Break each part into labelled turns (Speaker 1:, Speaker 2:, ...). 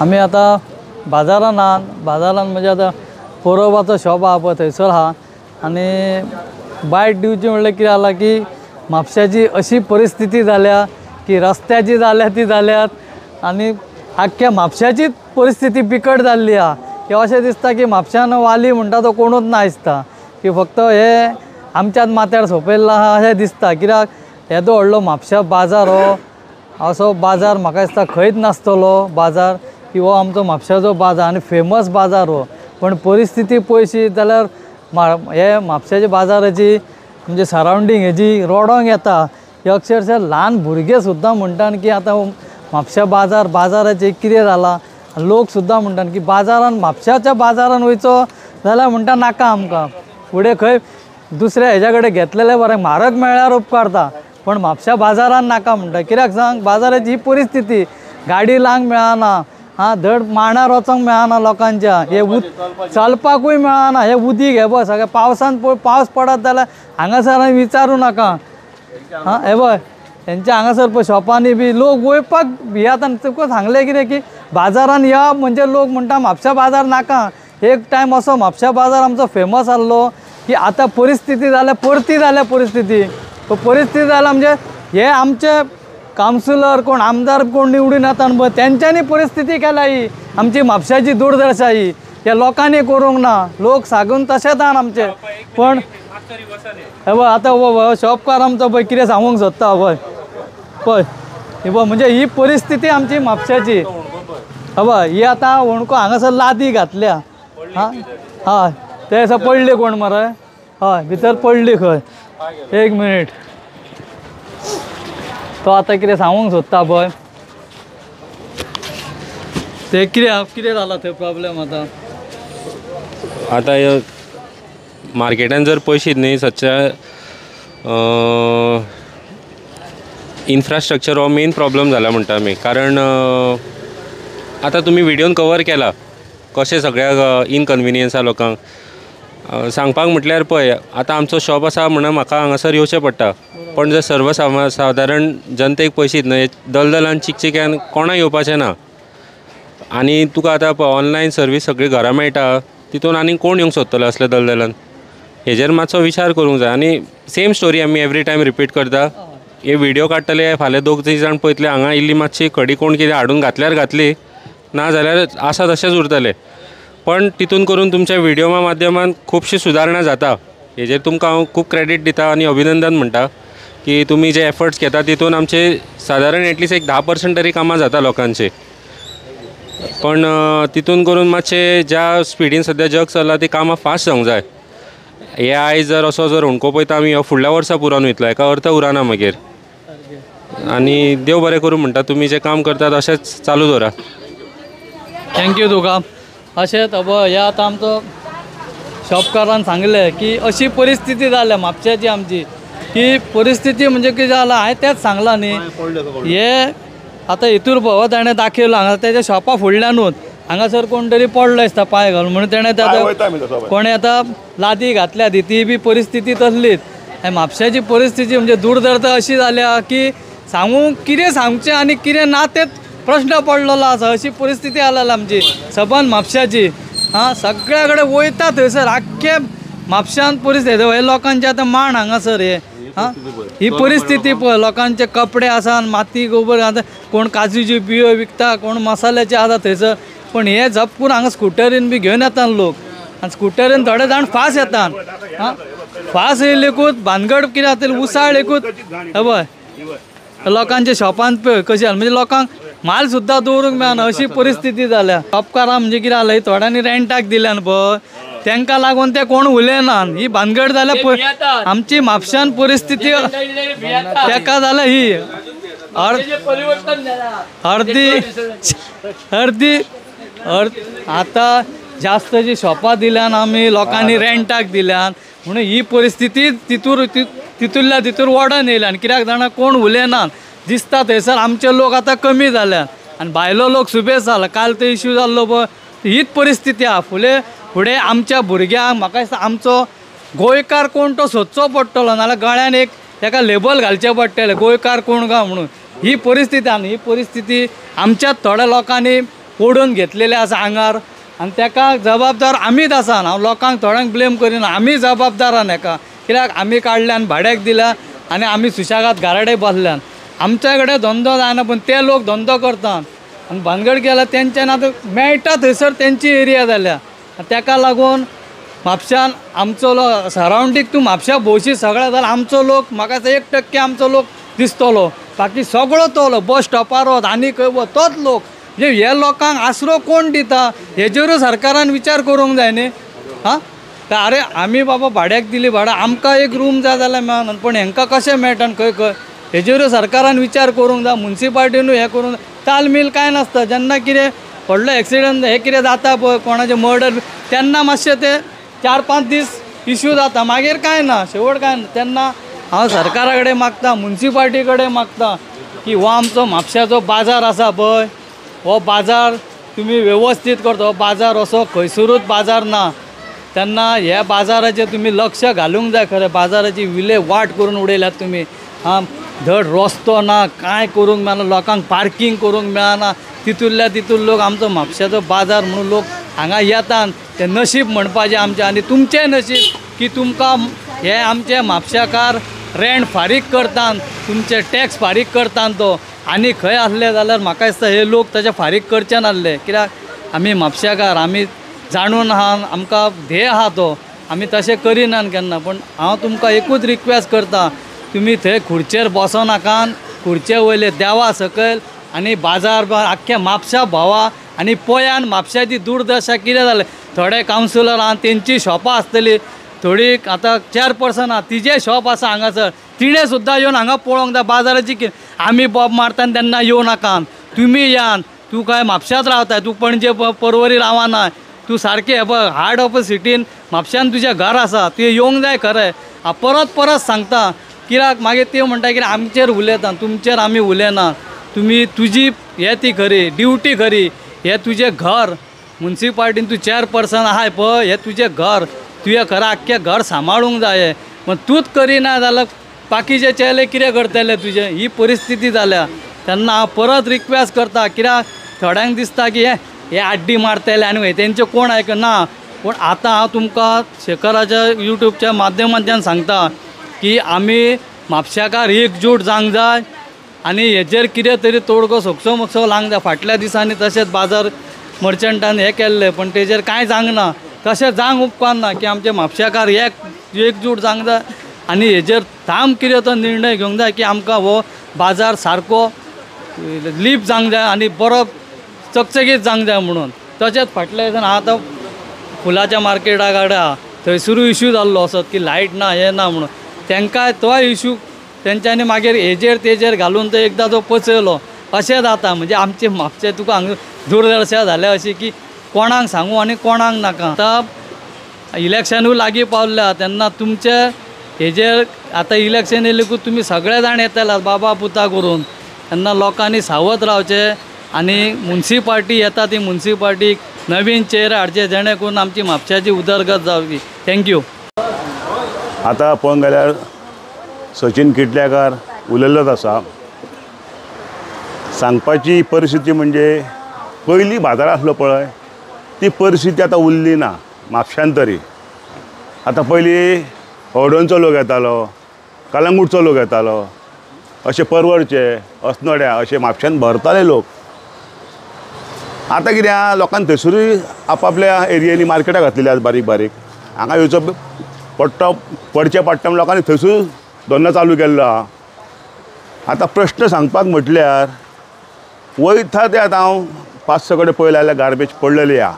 Speaker 1: आम्ही आता बाजारान म्हणजे आता पोरोबाचो शॉप आहा पळय थंयसर आहा आनी बायट दिवची म्हणल्यार कितें जाला की म्हापशाची अशी परिस्थिती जाल्या की रस्त्याची जाल्या ती जाल्यात आनी आख्ख्या म्हापशाचीच परिस्थिती बिकट जाल्ली आहा की अशें दिसता की म्हापशान वाली म्हणटा तो कोणूच ना दिसता की फक्त हे आमच्याच माथ्यार सोंपयल्लो आहा अशें दिसता कित्याक येदो व्हडलो म्हापशा बाजार हो असो बाजार म्हाका दिसता खंयच नासतलो बाजार की हो आमचो म्हापशाचो बाजार आनी फेमस बाजार हो पण परिस्थिती पळयशी जाल्यार हे म्हापशाच्या बाजाराची म्हणजे सरावंडींग हेजी रोडोंक येता हे अक्षरशः ल्हान भुरगे सुद्दां म्हणटात की आतां म्हापशा बाजाराचें कितें जालां लोक सुद्दां म्हणटात की बाजारान म्हापशाच्या बाजारान वयचो जाल्यार म्हणटा नाका आमकां फुडें खंय दुसऱ्या हेज्या कडेन घेतलेलें बरें म्हारग मेळ्ळ्यार उपकारता पण म्हापशा बाजारान नाका म्हणटा कित्याक सांग बाजाराची ही परिस्थिती गाडी लावंक मेळना धड मांडार वचोंक मेळना लोकांच्या हे चलपाकूय मेळना हे उदीक हे पळय सगळें पावसान पावस पडत जाल्यार हांगासर विचारूं नाका हे पळय तेंच्या हांगासर पळय शॉपांनी बी लोक वयपाक भियात आनी तुका सांगलें कितें की बाजारान या म्हणजे लोक म्हणटा म्हापशा बाजार नाका एक टायम असो म्हापशा बाजार आमचो फेमस आसलो की आतां परिस्थिती जाल्या परती जाल्या परिस्थिती जाल्या म्हणजे हे आमचे कावन्सिलर कोण आमदार कोण निवडून येतात पळय तेंच्यांनी परिस्थिती केल्या ही आमची म्हापशाची दुर्दशाही हे लोकांनी करूंक ना लोक सांगून तशेंच आहात आमचे पण हे पळय आतां शॉपकार आमचो पळय कितें सांगूंक सोदता पळय हे पळय म्हणजे ही परिस्थिती आमची म्हापशाची पळय ही आतां वणको हांगासर लादी घातल्या हय ते असं पडली कोण मरे हय भितर पडली खंय एक मिनीट तो आतां कितें सांगूंक सोदता पळय ते कितें जाला थंय प्रॉब्लेम
Speaker 2: आतां मार्केटान जर पळयशीत न्ही सदच्या इन्फ्रास्ट्रक्चर हो मेन प्रॉब्लेम जाला म्हणटा आमी कारण आतां तुमी व्हिडियोन कवर केला कशें सगळ्याक इनकन्विनियन्स आहा लोकांक सांगपाक म्हटल्यार पळय आतां आमचो शॉप आसा म्हणून म्हाका हांगासर येवचें पडटा पण जर सर्वसाधारण जनतेक पळयशीत न्हय दलदलान चिकचिक्यान कोणा येवपाचें ना आनी तुका आतां ऑनलायन सर्वीस सगळी घरा मेळटा तितून आनी कोण येवंक सोदतलो असल्या दलदलान हेजेर मातसो विचार करूंक जाय आनी सेम स्टोरी आमी एवरी टायम रिपीट करता हे व्हिडियो काडटले फाल्यां दोग तीन जाण पळयतले हांगा इल्ली मातशी खडी कोण कितें हाडून घातल्यार घातली ना जाल्यार आसा तशेंच उरतले पण तितून करून तुमच्या व्हिडिओ माध्यमान खुबशी सुदारणा जाता हेजेर तुमकां हांव खूब क्रेडीट दिता आनी अभिनंदन म्हणटा की तुमी जे एफर्ट्स घेता तितून आमचे सादारण एटलिस्ट एक 10% तरी कामां जाता लोकांची पण तितून करून मातशे ज्या स्पिडीन सद्या जग चल्ला ती कामां फास्ट जावंक जाय हे आयज जर असो जर होणको पळयता आमी फुडल्या वर्सा पुरोन वयतलो हेका अर्थ उरना मागीर आनी देव बरें करूं म्हणटा तुमी जें काम करतात अशेंच चालू दवरा
Speaker 1: थँक्यू तुका अशेंच हे आतां आमचो शॉपकारान सांगलें की अशी परिस्थिती जाल्या म्हापशाची आमची ही परिस्थिती म्हणजे कितें जालां हांवें तेंच सांगलां न्ही हे आतां हितूर पळय ताणें दाखयलो हांगा तेज्या शॉपा फुडल्यानूच हांगासर कोण तरी पडलो दिसता पांय घालून म्हणून तेणें आतां कोणें आतां लादी घातल्या ती बी परिस्थिती तसलीच म्हापशाची परिस्थिती म्हणजे दुर्दशा अशी जाल्या की सांगूंक कितें सांगचें आनी कितें ना तेच प्रश्न पडलेलो आसा अशी परिस्थिती आलेली आमची सबंद म्हापशाची सगळ्या कडेन वयता थंयसर आख्खे म्हापशान परिस्थिती हे लोकांचे आतां मांड हांगासर हे ही परिस्थिती पळय लोकांचे कपडे आसा माती गोबर आतां कोण काजूच्यो बियो विकता कोण मसाल्याचे आसा थंयसर पण हे झपकून हांगा स्कुटरीन बी घेवन येतात लोक आनी स्कुटरीन थोडे जाण फास्ट येतात फास्ट येयलेकूच भानगड कितें जाता उसाळ एकूच हे पळय लोकांच्या शॉपान पळय कशी म्हणजे लोकांक माल सुद्दां दवरूंक मेळना अशी परिस्थिती जाल्या शॉपकारां म्हणजे कितें जालें थोड्यांनी रेंटाक दिल्यान पळय तांकां लागून ते कोण उलयनात ही भानगड जाल्या आमची म्हापशान परिस्थिती ताका जाल्या ही अर्दी आतां जास्त जी शॉपां दिल्यान आमी लोकांनी रेंटाक दिल्यान म्हणून ही परिस्थिती तितूंतल्या तितूर वडोन येयल्या आनी कित्याक जाणा कोण उलयनात दिसता थंयसर आमचे लोक आतां कमी जाल्यात आनी भायलो लोक सुबेज जाला काल तो इश्यू जाल्लो पळय हीच परिस्थिती आहा फुडें आमच्या भुरग्यांक म्हाका दिसता आमचो गोंयकार कोण तो सोदचो पडटलो नाल्यार गळ्यान एक ताका लेबल घालचें पडटलें गोंयकार कोण काय म्हणून ही परिस्थिती आनी ही परिस्थिती आमच्याच थोड्या लोकांनी ओढून घेतलेले आसा आंगार आनी ताका जबाबदार आमीच आसा. हांव लोकांक थोड्यांक ब्लेम करिना, आमी जबाबदार आहा हाका. कित्याक आमी काडल्यान भाड्याक दिल्या आनी आमी सुशेगाद घराडे बसल्यान. आमच्या कडेन धंदो जायना पूण ते लोक धंदो करतात आनी भानगड केला तेंच्यान आतां मेळटा थंयसर तेंची एरिया जाल्या. ताका लागून म्हापशान आमचो सरावंडींग तूं म्हापशा भोवशी सगळ्या जाल्यार आमचो लोक म्हाका 1% आमचो लोक दिसतलो. बाकी सगळो तो बस स्टॉपार वच आनी खंय वच तोच लोक. म्हणजे हे लोकांक आसरो कोण दिता हेजेरूय सरकारान विचार करूंक जाय न्ही. हां अरे आमी बाबा भाड्याक दिली भाडा आमकां एक रूम जाय जाल्यार मेळना पण हेंकां कशें मेळटा खंय खंय हेजेरूय सरकारान विचार करूंक जाय. म्युन्सिपाल्टीनूय हें करूंक तालमील कांय नासता. जेन्ना कितें व्हडलो एक्सिडंट हे कितें जाता पळय कोणाचें मर्डर तेन्ना मातशें ते 4-5 दीस इश्यू जाता मागीर कांय ना शेवट कांय ना. तेन्ना हांव सरकारा कडेन मागता म्युन्सिपाल्टी कडेन मागता की हो आमचो म्हापशाचो बाजार आसा पळय हो बाजार तुमी वेवस्थीत करता. हो बाजार असो खंयसरूच बाजार ना. तेन्ना ह्या बाजाराचेर तुमी लक्ष घालूंक जाय. खरें बाजाराची विलेवाट करून उडयल्यात तुमी. हां धड रस्तो ना कांय करूंक मेळना लोकांक पार्किंग करूंक मेळना. तितूंतल्या तितून लोक आमचो म्हापशाचो बाजार म्हणून लोक हांगा येतात. ते नशीब म्हणपाचें आमचें आनी तुमचें नशीब की तुमकां हे आमचे म्हापशाकार रेंट फारीक करतात तुमचे टॅक्स फारीक करतात तो. आनी खंय आसले जाल्यार म्हाका दिसता हे लोक ताचे फारीक करचे नासले. कित्याक आमी म्हापशाकार आमी जाणून आहा आमकां ध्येय आहा तो आमी तशें करिनात केन्ना. पण हांव तुमकां एकूच रिक्वेस्ट करता तुमी थंय खुर्चेर बसनाकात. खुर्चे वयले देवा सकयल आनी बाजार आख्ख्या म्हापशा भोंवा आनी पळयान म्हापशाची दुर्दशा कितें जालें. थोडे कावन्सिलर आहा तेंची शॉपां आसतलीं थोडी आतां चेअरपर्सन आहा तिजें शॉप आसा हांगासर तिणें सुद्दां येवन हांगा पळोवंक जाय बाजाराची कितें आमी बॉब मारता तेन्ना येवं नाकात. तुमी यान तूं काय म्हापशांत रावताय तूं पणजे पर्वरी रावना तूं सारकें हे पळय हार्ट ऑफ अ सिटीन म्हापशान तुजें घर आसा तुवें येवंक जाय खरें. हांव परत परत सांगता कित्याक मागीर ते म्हणटा की आमचेर उलयता तुमचेर आमी उलयना. तुमी तुजी हे ती खरी ड्युटी खरी. हें तुजें घर म्युन्सिपाल्टीन तूं चेअरपर्सन आहाय पळय हें तुजें घर तुवें खरें आख्खें घर सांबाळूंक जाय. पण तूंच करिना जाल्यार बाकीचे चेले कितें करतले तुजें ही परिस्थिती जाल्या. तेन्ना हांव परत रिक्वेस्ट करता कित्याक थोड्यांक दिसता की हे आड्डी मारतले आनी तेंचे कोण आयकना. पूण आतां हांव तुमकां शेखराच्या यूट्यूबच्या माध्यमांतल्यान सांगता की आमी म्हापशाकार एकजूट जावंक जाय आनी हेजेर कितें तरी तोडगो सोगसो मोगसो लावंक जाय. फाटल्या दिसांनी तशेंच बाजार मर्चंटान हें केल्लें पण तेजेर कांय जावंक ना. तशें जावंक उपकारना की आमचे म्हापशाकार एकजूट जावंक जाय आनी हेजेर ठाम कितें तो निर्णय घेवंक जाय की आमकां हो बाजार सारको लीप जावंक जाय आनी बरो चकचकीत जावंक जाय म्हणून. तशेंच फाटल्या दिसान हांव आतां फुलाच्या मार्केटा कडेन आहा थंयसरूय इश्यू जाल्लो असो की लायट ना हें ना म्हणून तांकां तो इश्यू तेंच्यांनी मागीर हेजेर तेजेर घालून तो एकदां तो पचयलो. अशें जाता म्हणजे आमचे म्हापशे तुका हांगा दुर्दशा जाल्या अशी की कोणाक सांगू आनी कोणाक नाका. आतां इलेक्शनूय लागीं पावल्या तेन्ना तुमचे हेजेर आतां इलेक्शन येयलेकूच तुमी सगळे जाण येतले बाबा पुता करून. तेन्ना लोकांनी सावध रावचें आनी म्युन्सिपाल्टी येता ती म्युन्सिपाल्टीक नवीन चेर हाडचे जेणे करून आमची म्हापशाची उदरगत जावची. थँक्यू.
Speaker 3: आतां पळोवंक गेल्यार सचिन किटल्याकार उलयल्लोच आसा. सांगपाची परिस्थिती म्हणजे पयलीं बाजार आसलो पळय ती परिस्थिती आतां उरली ना म्हापशान तरी. आतां पयलीं हळडणचो लोक येतालो कलंगूटचो लोक येतालो अशे परवडचे अस्नोड्या अशे म्हापशान भरताले लोक. आतां कितें आहा लोकांनी थंयसरूय आपआपल्या एरियेनी मार्केटां घातलेली आसा बारीक बारीक. हांगा येवचो पडचे पडटा म्हण लोकांनी थंयसूय धंदो चालू केल्लो आहा. आतां प्रश्न सांगपाक म्हटल्यार वयता ते आतां हांव 5-6 कडेन पळयलें जाल्यार गार्बेज पडलेली आहा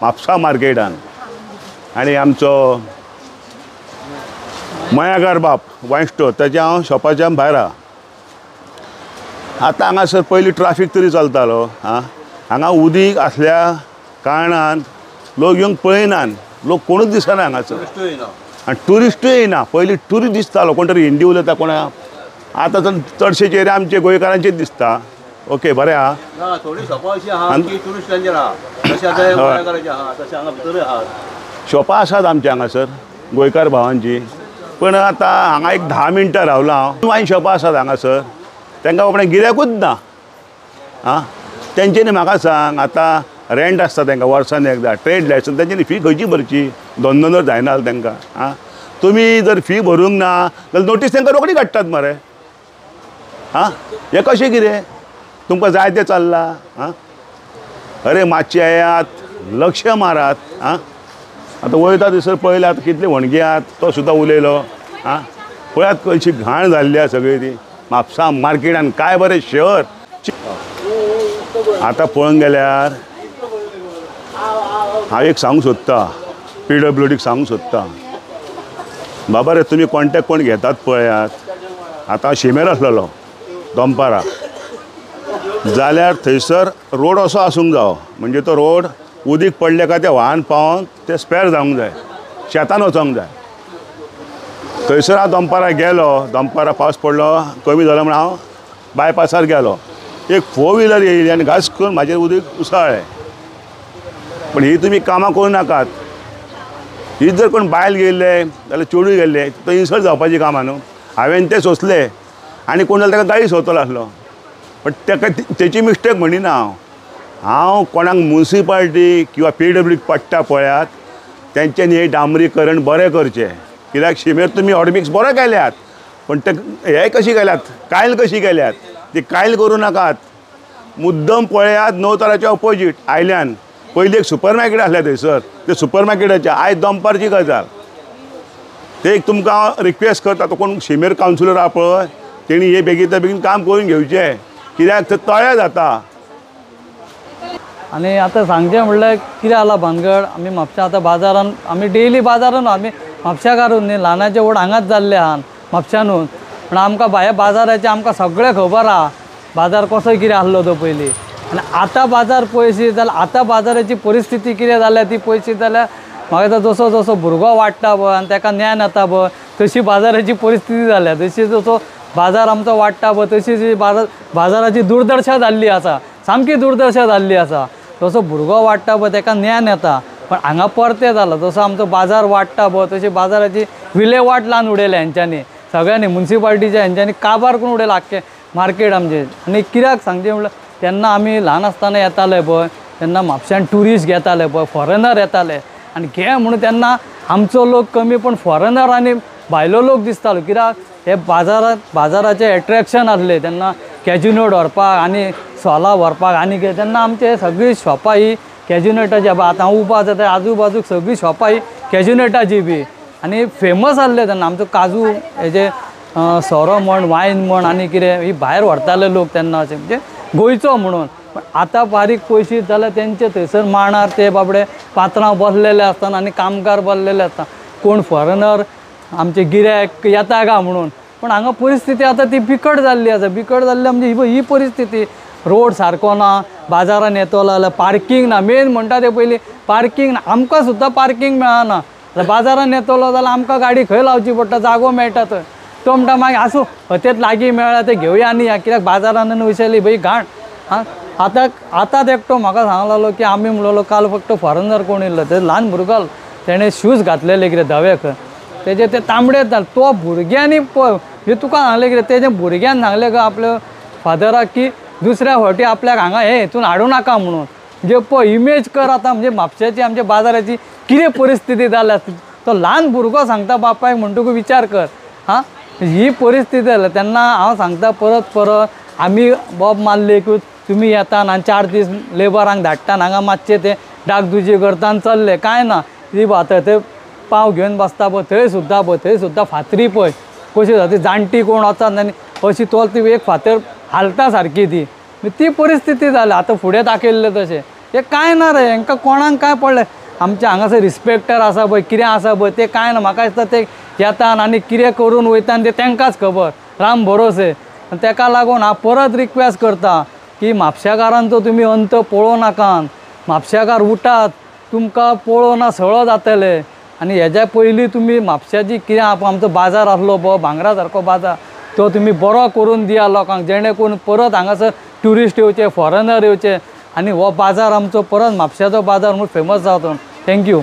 Speaker 3: म्हापसा मार्केटान. आनी आमचो मयागार बाप वायन स्टोर ताच्या हांव शॉपाच्या भायर आहा. आतां हांगासर पयलीं ट्राफीक तरी चलतालो हांगा उदीक आसल्या कारणान लोक येवंक पळयनात. लोक कोणूच दिसना हांगासर आनी ट्युरिस्टूय येयना. पयलीं ट्युरिस्ट दिसतालो कोण तरी हिंदी उलयता कोणा. आतां तर चडशे चेहरे आमचे गोंयकारांचेच दिसता. ओके बरें आहा. शॉपां आसात आमच्या हांगासर गोंयकार भावांची. पण आतां हांगा एक 10 मिनटां रावलां हांव. वायन शॉपां आसात हांगासर तांकां आपणें गिरायकूच ना. तेंच्यांनी म्हाका सांग, आतां रेंट आसता तांकां वर्सान एकदां, ट्रेड लायसन्स, तेंच्यांनी फी खंयची भरची? 2-2 जायना तांकां. आं, तुमी जर फी भरूंक ना जाल्यार नोटीस तांकां रोखडी काडटात मरे. आं, हें कशें कितें? तुमकां जाय तें चल्लां. आं, अरे मातशें येयात, लक्ष मारात. आं, आतां वयता थंयसर पळयल्यात कितले वणग्यात, तो सुद्दां उलयलो. आं, पळयात कशी घाण जाल्ली आसा सगळी ती म्हापसा मार्केटान. काय बरें शहर. आतां पळोवंक गेल्यार हांव एक सांगूंक सोदतां, PWDक सांगूंक सोदतां, बाबा रे तुमी कॉन्टॅक्ट कोण घेतात पळयात. आतां शिमेर आसलेलो दनपारां, जाल्यार थंयसर रोड असो आसूंक जायो म्हणजे तो रोड उदीक पडले काय ते वाहन पावोन ते स्पॅर जावंक जाय, शेतान वचोंक जाय. थंयसर हांव दनपारां गेलो, दनपारां पावस पडलो कमी जालो म्हण हांव बायपासार गेलो. एक 4 व्हिलर येयली आनी घास करून म्हाजेर उदीक उसळ्ळें. पण ही तुमी कामां करूं नाकात. ही जर कोण बायल गेल्ले जाल्यार चेडूय गेल्ले, तो इन्सल्ट जावपाची कामां न्हू. हांवें तें सोंसलें आनी कोण जाल्यार ताका गाळी सोंसतलो आसलो. पण ताका तेची मिस्टेक म्हणिना हांव कोणाक म्युनिसिपालिटी किंवा PWDक पडटा पळयात, तेंच्यांनी हे डांबरीकरण बरें करचें. कित्याक शिमेर तुमी हॉटमिक्स बरो केल्यात, पण ते हे कशी केल्यात, कायल कशी केल्यात, ती कायल करूं नाकात. मुद्दम पळयात 9 ताराच्या ऑपोजीट आयल्यान पयलीं एक सुपर मार्केट आसलें थंयसर, ते सुपर मार्केटाच्या आयज दनपारची गजाल. ते एक तुमकां रिक्वेस्ट करता, तो कोण शिमेर कावन्सिलर आहा पळय तेणी हे बेगीन बेगीन काम करून घेवचें, कित्याक ते तळें जाता.
Speaker 1: आणि आता सांगचें म्हणल्यार कितें जाला भानगड, आमी म्हापशा आतां बाजारान आमी डेली बाजारान आमी म्हापशाकारून न्ही, ल्हानाचे व्हड हांगाच जाल्ले आहात म्हापशानूच. पण आमकां भायर बाजाराचें आमकां सगळें खबर आहा, बाजार कसो कितें आसलो तो पयलीं. आनी आतां बाजार पळयशी जाल्यार आतां बाजाराची परिस्थिती कितें जाल्या ती पळयशी जाल्यार म्हाका दिसता जसो जसो भुरगो वाडटा पळय आनी ताका ज्ञान येता पळय तशी बाजाराची परिस्थिती जाल्या. जशी जसो बाजार आमचो वाडटा पळय तशी जी बाजाराची दुर्दशा जाल्ली आसा, सामकी दुर्दशा जाल्ली आसा. जसो भुरगो वाडटा पळय ताका ज्ञान येता, पण हांगा परतें जालां. जसो आमचो बाजार वाडटा पळय तशी बाजाराची विलेवाट लावन उडयल्या हेंच्यांनी, सगळ्यांनी म्युनिसिपालिटीच्या हेंच्यांनी काबार करून उडयला आख्खें मार्केट आमचें. आनी कित्याक सांगचें म्हणल्यार तेन्ना आमी ल्हान आसतना येताले पळय तेन्ना म्हापशान ट्युरिस्ट घेताले पळय, फॉरेनर येताले आनी घे म्हणून तेन्ना आमचो लोक कमी पण फॉरेनर आनी भायलो लोक दिसतालो. कित्याक हे बाजाराचें एट्रॅक्शन आसलें तेन्ना, कॅजिनो व्हरपाक आनी सोलां व्हरपाक आनी कितें. तेन्ना आमचे सगळीं शॉपां ही कॅजिनेटाची. आतां हांव उबो आसा थंय आजू बाजूक सगळीं शॉपां ही कॅजिनेटाची बी आनी फेमस आसले तेन्ना. आमचो काजू हेजे सोरो म्हण, वायन म्हण आनी कितें ही भायर व्हरताले लोक तेन्ना, अशें म्हणजे गोंयचो म्हणून. पण आतां बारीक पयशी जाल्यार तेंचे थंयसर मांडार ते बाबडे पात्रांव बसलेले आसतना आनी कामगार बसलेले आसता, कोण फॉरेनर आमचे गिरायक येता काय म्हणून. पण हांगा परिस्थिती आतां ती बिकट जाल्ली आसा. बिकट जाल्ली म्हणजे ही परिस्थिती. रोड सारको ना, बाजारान येतलो जाल्यार पार्कींग ना. मेन म्हणटा ते पयलीं पार्कींग ना, आमकां सुद्दां पार्कींग मेळना. बाजारान येतलो जाल्यार आमकां गाडी खंय लावची पडटा, जागो मेळटा थंय. तो म्हणटा मागीर आसूं तेच लागीं मेळ्ळा ते घेवया आनी या, कित्याक बाजारान वयशेली भंय घाण. आं, आतांच एकटो म्हाका सांगूंक लागलो की आमी म्हणलो काल फक्त फॉरेनर कोण येयल्लो, ते ल्हान भुरगो तेणें शूज घातलेले कितें धवे खंय, तेजे ते तांबडे जाले. तो भुरग्यांनी पळय हे तुका सांगलें कितें, तेजे भुरग्यान सांगलें का आपल्या फादराक की दुसऱ्या फावटी आपल्याक हांगा हे हितून हाडूं नाका म्हणून. म्हणजे पळय इमेज कर आतां म्हणजे म्हापशाची आमच्या बाजाराची कितें परिस्थिती जाल्या. तो ल्हान भुरगो सांगता बापायक म्हणटकूच विचार कर. हां, ही परिस्थिती जाल्या. तेन्ना हांव सांगता परत आमी बॉब मारलेकूच तुमी येता आनी 4 दीस लेबरांक धाडटा हांगा मातशें ते डागडुजी करता आनी चल्ले, कांय ना. ती आतां ते पांव घेवन बसता पळय थंय सुद्दां फातरी पळय कशी जाता. जाणटी कोण वचत आनी अशी तो ती एक फातर हालता सारकी ती परिस्थिती जाल्या. आतां फुडें दाखयल्लें तशें ते कांय ना रे, हांकां कोणाक काय पडलें. आमचे हांगासर रिस्पेक्टर आसा पळय, कितें आसा पळय ते कांय ना. म्हाका दिसता ते येतात आनी कितें करून वयता आनी ते तांकांच खबर, राम भरोसे. ताका लागून हांव परत रिक्वेस्ट करता की म्हापशाकारांचो तुमी अंत पळोवं नाकात. म्हापशाकार उठात, तुमकां पळोवना सळो जातले. आनी हेज्या पयलीं तुमी म्हापशाची कितें आमचो बाजार आसलो पळय भांगरा सारको बाजार, तो तुमी बरो करून दिया लोकांक, जेणे करून परत हांगासर ट्युरिस्ट येवचे, फॉरेनर येवचे आनी हो बाजार आमचो परत म्हापशाचो बाजार म्हूण फेमस जावचो. थँक्यू.